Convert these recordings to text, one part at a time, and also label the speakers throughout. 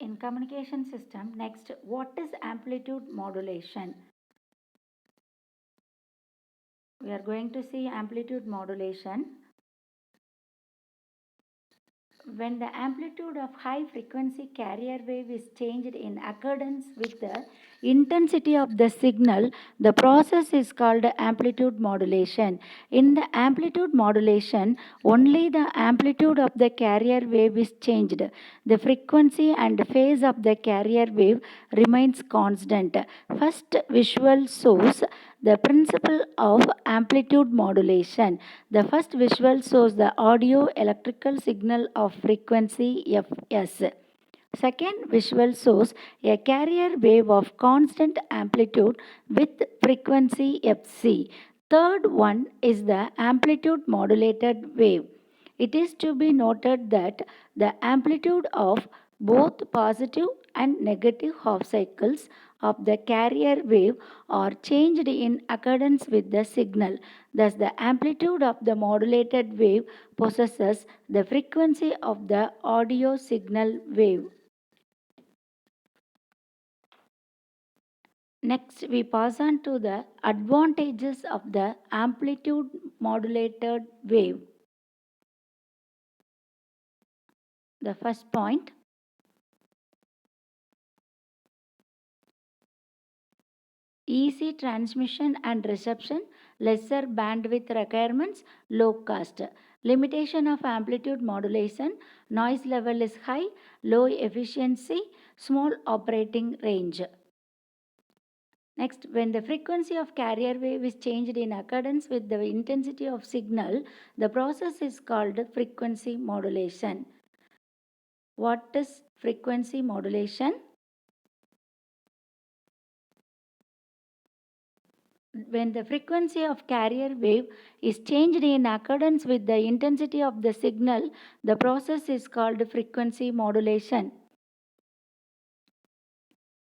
Speaker 1: in communication system. Next, what is amplitude modulation? We are going to see amplitude modulation. When the amplitude of high frequency carrier wave is changed in accordance with the intensity of the signal, the process is called amplitude modulation. In the amplitude modulation, only the amplitude of the carrier wave is changed. The frequency and phase of the carrier wave remains constant. First visual source, the principle of amplitude modulation. The first visual shows the audio electrical signal of frequency Fs. Second visual shows a carrier wave of constant amplitude with frequency Fc. Third one is the amplitude modulated wave. It is to be noted that the amplitude of both positive and negative half cycles of the carrier wave are changed in accordance with the signal. Thus, the amplitude of the modulated wave possesses the frequency of the audio signal wave. Next, we pass on to the advantages of the amplitude modulated wave. The first point, easy transmission and reception, lesser bandwidth requirements, low cost. Limitation of amplitude modulation, noise level is high, low efficiency, small operating range. Next, when the frequency of carrier wave is changed in accordance with the intensity of signal, the process is called frequency modulation. What is frequency modulation? When the frequency of carrier wave is changed in accordance with the intensity of the signal, the process is called frequency modulation.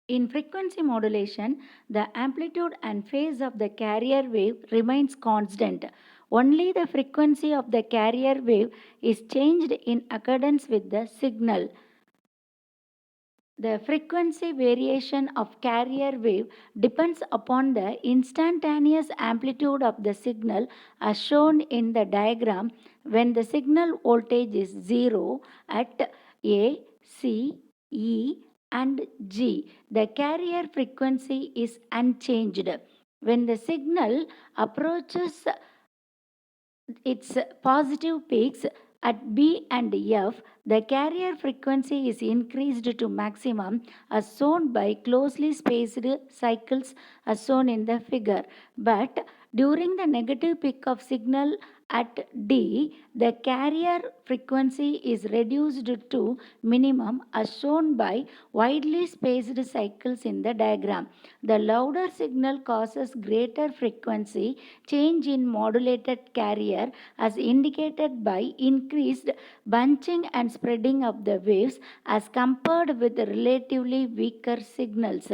Speaker 1: In frequency modulation, the amplitude and phase of the carrier wave remains constant. Only the frequency of the carrier wave is changed in accordance with the signal. The frequency variation of carrier wave depends upon the instantaneous amplitude of the signal as shown in the diagram. When the signal voltage is 0 at A, C, E and G, the carrier frequency is unchanged. When the signal approaches its positive peaks at B and F, the carrier frequency is increased to maximum as shown by closely spaced cycles as shown in the figure. But during the negative peak of signal at D, the carrier frequency is reduced to minimum as shown by widely spaced cycles in the diagram. The louder signal causes greater frequency change in modulated carrier as indicated by increased bunching and spreading of the waves as compared with relatively weaker signals.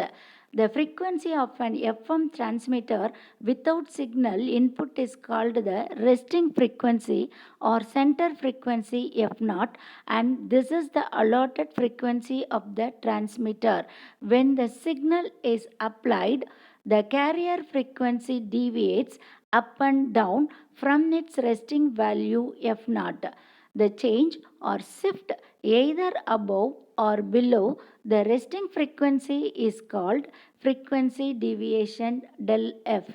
Speaker 1: The frequency of an FM transmitter without signal input is called the resting frequency or center frequency F0, and this is the allotted frequency of the transmitter. When the signal is applied, the carrier frequency deviates up and down from its resting value F0. The change or shift either above or below the resting frequency is called frequency deviation del F.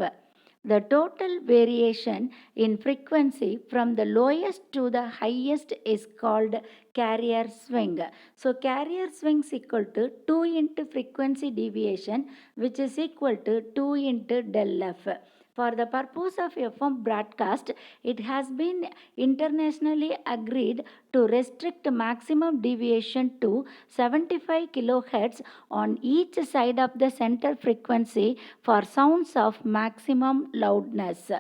Speaker 1: The total variation in frequency from the lowest to the highest is called carrier swing. So carrier swing is equal to 2 into frequency deviation, which is equal to 2 into del F. For the purpose of FM broadcast, it has been internationally agreed to restrict maximum deviation to 75 kHz on each side of the center frequency for sounds of maximum loudness.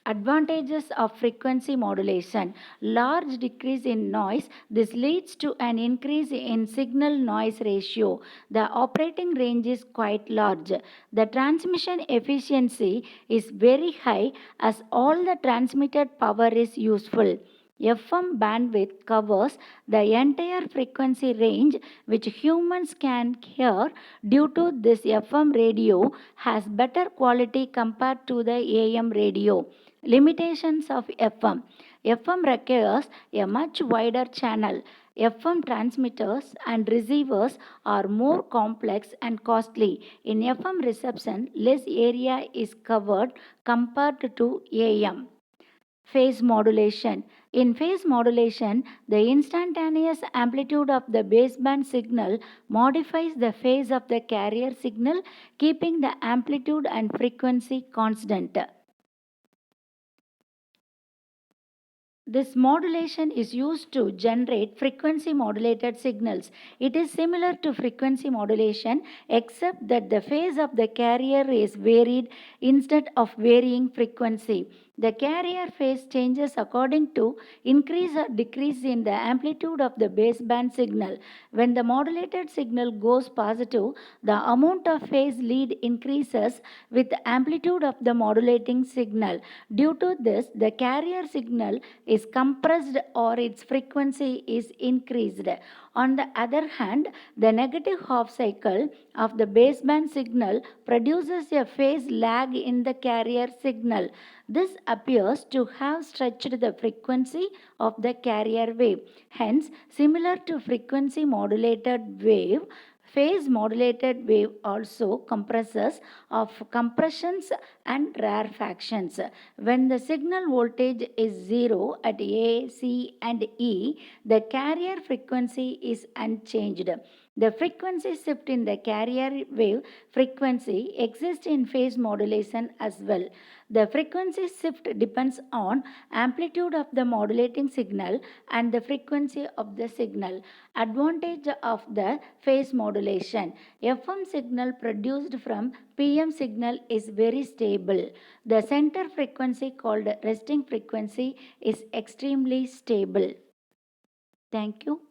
Speaker 1: Advantages of frequency modulation. Large decrease in noise. This leads to an increase in signal noise ratio. The operating range is quite large. The transmission efficiency is very high as all the transmitted power is useful. FM bandwidth covers the entire frequency range which humans can hear. Due to this, FM radio has better quality compared to the AM radio. Limitations of FM. FM requires a much wider channel. FM transmitters and receivers are more complex and costly. In FM reception, less area is covered compared to AM. Phase modulation. In phase modulation, the instantaneous amplitude of the baseband signal modifies the phase of the carrier signal, keeping the amplitude and frequency constant. This modulation is used to generate frequency modulated signals. It is similar to frequency modulation except that the phase of the carrier is varied instead of varying frequency. The carrier phase changes according to increase or decrease in the amplitude of the baseband signal. When the modulated signal goes positive, the amount of phase lead increases with the amplitude of the modulating signal. Due to this, the carrier signal is compressed or its frequency is increased. On the other hand, the negative half cycle of the baseband signal produces a phase lag in the carrier signal. This appears to have stretched the frequency of the carrier wave. Hence, similar to frequency modulated wave, phase modulated wave also compresses of compressions and rarefactions. When the signal voltage is 0 at A, C and E, the carrier frequency is unchanged. The frequency shift in the carrier wave frequency exists in phase modulation as well. The frequency shift depends on amplitude of the modulating signal and the frequency of the signal. Advantage of the phase modulation. FM signal produced from PM signal is very stable. The center frequency called resting frequency is extremely stable. Thank you.